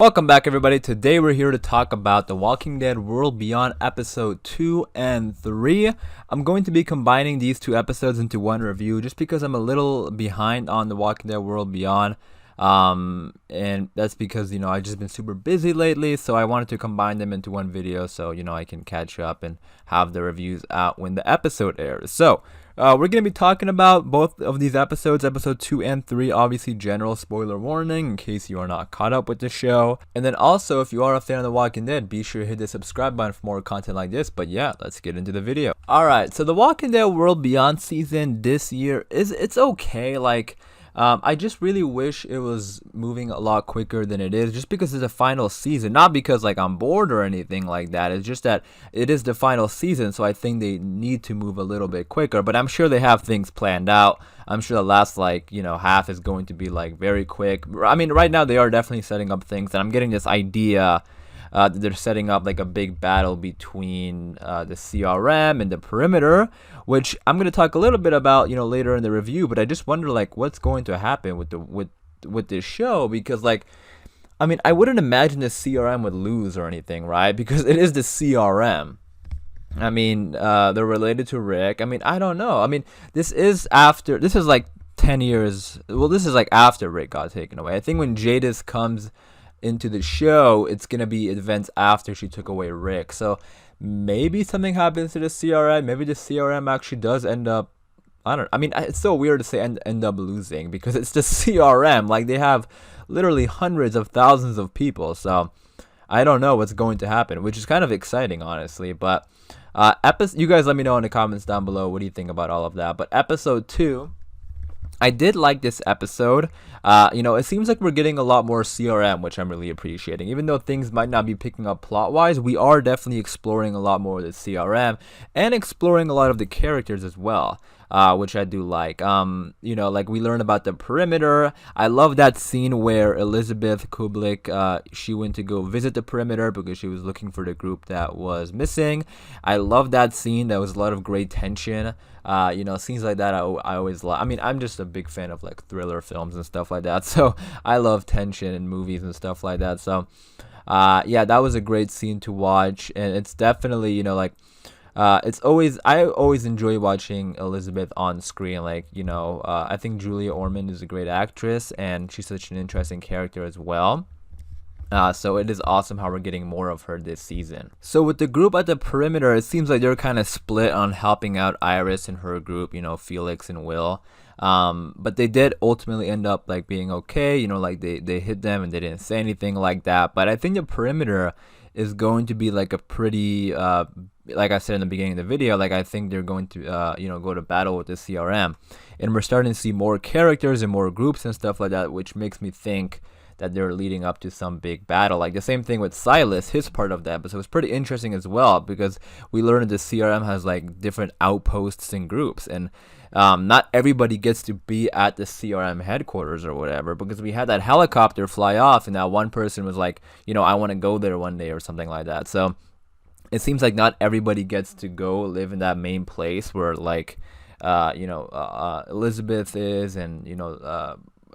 Welcome back, everybody. Today we're here to talk about The Walking Dead World Beyond episode 2 and 3. I'm going to be combining these two episodes into one review just because I'm a little behind on The Walking Dead World Beyond. And that's because, I've just been super busy lately, so I wanted to combine them into one video so, I can catch up and have the reviews out when the episode airs. So, we're going to be talking about both of these episodes, episode 2 and 3, obviously general spoiler warning in case you are not caught up with the show. And then also, if you are a fan of The Walking Dead, be sure to hit the subscribe button for more content like this. But yeah, let's get into the video. Alright, so The Walking Dead World Beyond season this year, it's okay, I just really wish it was moving a lot quicker than it is, just because it's the final season. Not because I'm bored or anything like that. It's just that it is the final season, so I think they need to move a little bit quicker. But I'm sure they have things planned out. I'm sure the last half is going to be very quick. I mean, right now they are definitely setting up things, and I'm getting this idea that they're setting up a big battle between the CRM and the Perimeter, which I'm going to talk a little bit about later in the review. But I just wonder what's going to happen with this show, because I wouldn't imagine the CRM would lose or anything, right? Because it is the CRM. I mean, they're related to Rick. I mean, I don't know. I mean, this is 10 years. Well, this is after Rick got taken away. I think when Jadis comes into the show, it's gonna be events after she took away Rick. So maybe something happens to the CRM. Maybe the CRM actually does end up, it's so weird to say end up losing, because it's the CRM. They have literally hundreds of thousands of people. So I don't know what's going to happen, which is kind of exciting, honestly. But you guys let me know in the comments down below what do you think about all of that. But episode 2, I did like this episode. It seems like we're getting a lot more CRM, which I'm really appreciating. Even though things might not be picking up plot-wise, we are definitely exploring a lot more of the CRM and exploring a lot of the characters as well, which I do like. We learn about the Perimeter. I love that scene where Elizabeth Kublek, she went to go visit the Perimeter because she was looking for the group that was missing. I love that scene. There was a lot of great tension. Scenes like that I always love. I mean, I'm just a big fan of thriller films and stuff like that, so I love tension in movies and stuff like that. So yeah, that was a great scene to watch, and it's definitely I always enjoy watching Elizabeth on screen. I think Julia Ormond is a great actress, and she's such an interesting character as well. So it is awesome how we're getting more of her this season. So with the group at the Perimeter, it seems like they're kind of split on helping out Iris and her group, Felix and Will. But they did ultimately end up being okay. They hit them and they didn't say anything like that. But I think the Perimeter is going to be a pretty, like I said in the beginning of the video, I think they're going to, go to battle with the CRM. And we're starting to see more characters and more groups and stuff like that, which makes me think that they're leading up to some big battle. The same thing with Silas, his part of the episode was pretty interesting as well, because we learned the CRM has different outposts and groups, and not everybody gets to be at the CRM headquarters or whatever, because we had that helicopter fly off and that one person was I want to go there one day or something like that. So it seems like not everybody gets to go live in that main place where Elizabeth is, and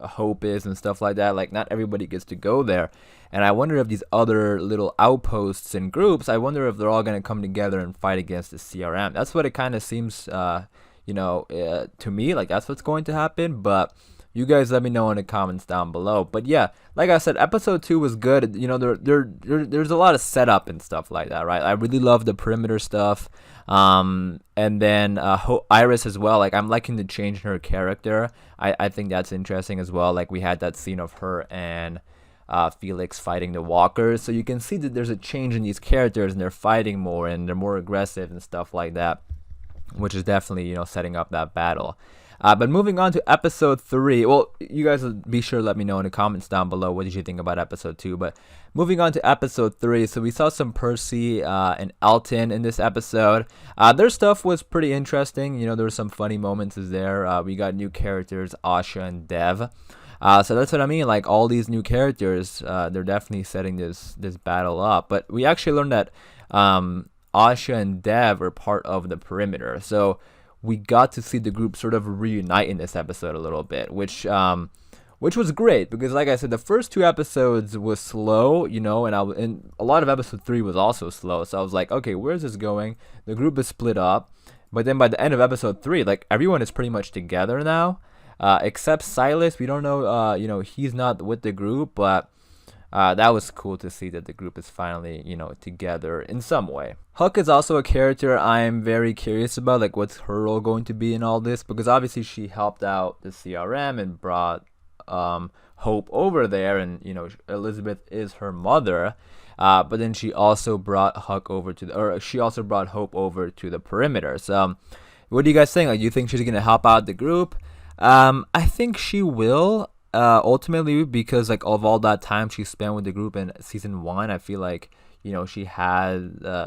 Hope is, and stuff like that. Not everybody gets to go there, and I wonder if these other little outposts and groups, I wonder if they're all going to come together and fight against the CRM. That's what it kind of seems to me that's what's going to happen. But you guys let me know in the comments down below. But yeah, like I said, episode 2 was good. There's a lot of setup and stuff like that, right? I really love the Perimeter stuff. And then Iris as well. I'm liking the change in her character. I think that's interesting as well. We had that scene of her and Felix fighting the walkers, so you can see that there's a change in these characters, and they're fighting more and they're more aggressive and stuff like that, which is definitely setting up that battle. But moving on to episode 3, well, you guys be sure to let me know in the comments down below what did you think about episode 2. But moving on to episode 3, so we saw some Percy and Elton in this episode. Their stuff was pretty interesting. There were some funny moments there. We got new characters, Asha and Dev. So that's what I mean. All these new characters, they're definitely setting this battle up. But we actually learned that Asha and Dev are part of the Perimeter. So we got to see the group sort of reunite in this episode a little bit, which which was great because, like I said, the first 2 episodes was slow, and a lot of episode 3 was also slow. So I was like, okay, where's this going? The group is split up, but then by the end of episode 3, like everyone is pretty much together now, except Silas. We don't know, he's not with the group, but that was cool to see that the group is finally, together in some way. Huck is also a character I'm very curious about, like what's her role going to be in all this, because obviously she helped out the CRM and brought Hope over there, and Elizabeth is her mother, but then she also brought Hope over to the perimeter. So what do you guys think? Like, do you think she's gonna help out the group? I think she will, ultimately, because like of all that time she spent with the group in season 1, I feel like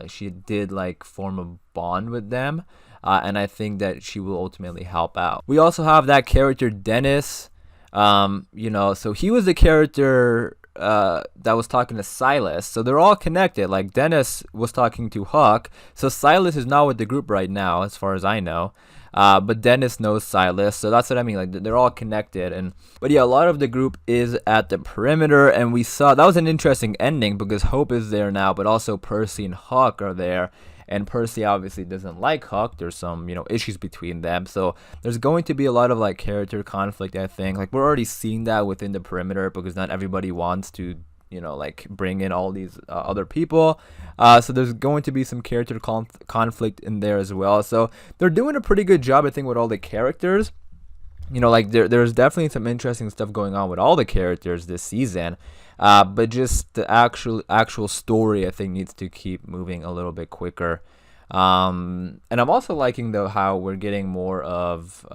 she did like form a bond with them, and I think that she will ultimately help out. We also have that character Dennis. So he was the character that was talking to Silas. So they're all connected. Like Dennis was talking to Huck. So Silas is not with the group right now, as far as I know. But Dennis knows Silas, so that's what I mean. Like they're all connected, but yeah, a lot of the group is at the perimeter, and we saw that was an interesting ending because Hope is there now, but also Percy and Huck are there. And Percy obviously doesn't like Huck. There's some, issues between them. So there's going to be a lot of like character conflict, I think. Like we're already seeing that within the perimeter because not everybody wants to, like bring in all these other people. So there's going to be some character conflict in there as well. So they're doing a pretty good job, I think, with all the characters. Like there's definitely some interesting stuff going on with all the characters this season. But just the actual story, I think, needs to keep moving a little bit quicker. And I'm also liking, though, how we're getting more of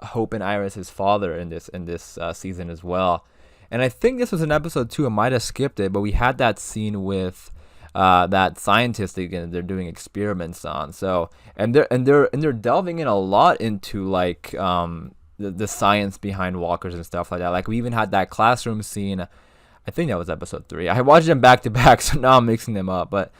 Hope and Iris's father in this season as well. And I think this was in episode 2. I might have skipped it, but we had that scene with that scientist again. They're doing experiments on. So and they're delving in a lot into like the science behind walkers and stuff like that. Like we even had that classroom scene. I think that was episode 3. I watched them back to back, so now I'm mixing them up. But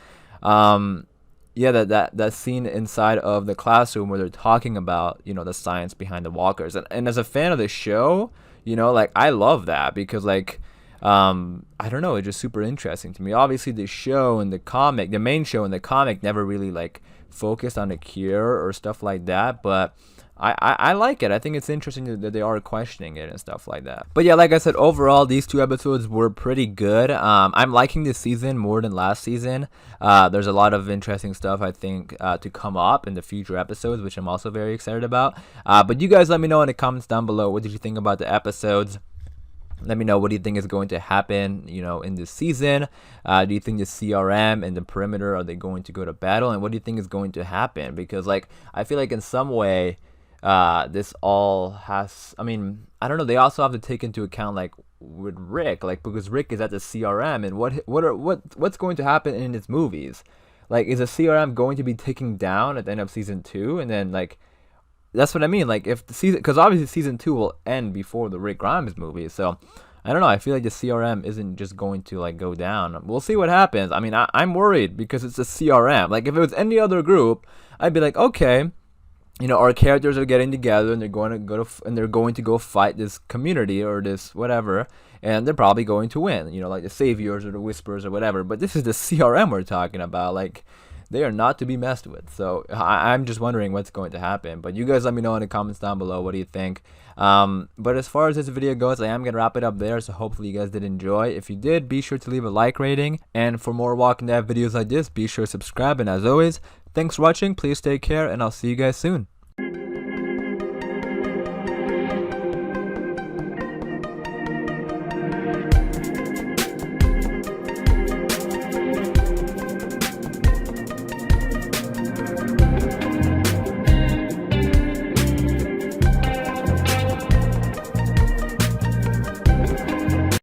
yeah, that scene inside of the classroom where they're talking about the science behind the walkers. And as a fan of the show, like I love that because like I don't know, it's just super interesting to me. Obviously the show and the main show and the comic never really like focused on a cure or stuff like that, but I like it. I think it's interesting that they are questioning it and stuff like that. But yeah, like I said, overall, these 2 episodes were pretty good. I'm liking this season more than last season. There's a lot of interesting stuff, I think, to come up in the future episodes, which I'm also very excited about. But you guys let me know in the comments down below, what did you think about the episodes? Let me know, what do you think is going to happen, in this season? Do you think the CRM and the perimeter, are they going to go to battle? And what do you think is going to happen? Because, like, I feel like in some way, this all has, I mean, I don't know, they also have to take into account like with Rick, like because Rick is at the CRM, and what's going to happen in his movies? Like, is the CRM going to be taken down at the end of season 2? And then like, that's what I mean, like if the season, because obviously season 2 will end before the Rick Grimes movie, so I don't know, I feel like the CRM isn't just going to like go down. We'll see what happens. I mean, I'm worried because it's a CRM. Like if it was any other group, I'd be like, okay, our characters are getting together and they're going to go fight this community or this whatever, and they're probably going to win. Like the Saviors or the Whisperers or whatever. But this is the CRM we're talking about. Like they are not to be messed with. So I'm just wondering what's going to happen. But you guys let me know in the comments down below. What do you think? But as far as this video goes, I am gonna wrap it up there. So hopefully you guys did enjoy. If you did, be sure to leave a like rating. And for more Walking Dead videos like this, be sure to subscribe. And as always, thanks for watching. Please take care, and I'll see you guys soon.